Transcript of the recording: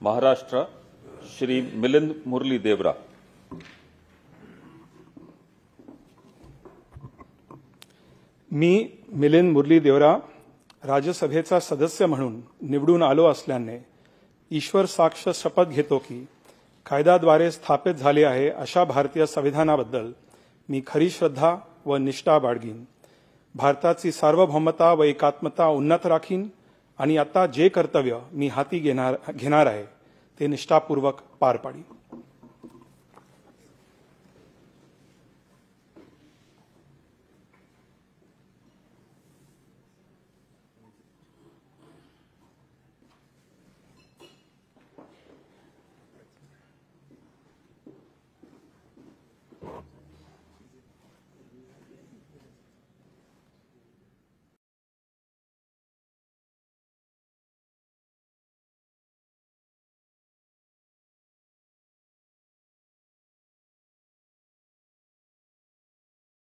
महाराष्ट्र श्री मिलिंद मुरली देवरा। मी मिलिंद मुरली देवरा राज्यसभेचा सदस्य म्हणून निवडून आलो असल्याने ईश्वर साक्ष शपथ घेतो की कायद्याद्वारे स्थापित झाले आहे अशा भारतीय संविधानाबद्दल मी खरी श्रद्धा व निष्ठा बाळगीन। भारताची सार्वभौमता व एकात्मता उन्नत राखीन आणि आता जे कर्तव्य मी हाती घेणार आहे ते निष्ठापूर्वक पार पाडीन।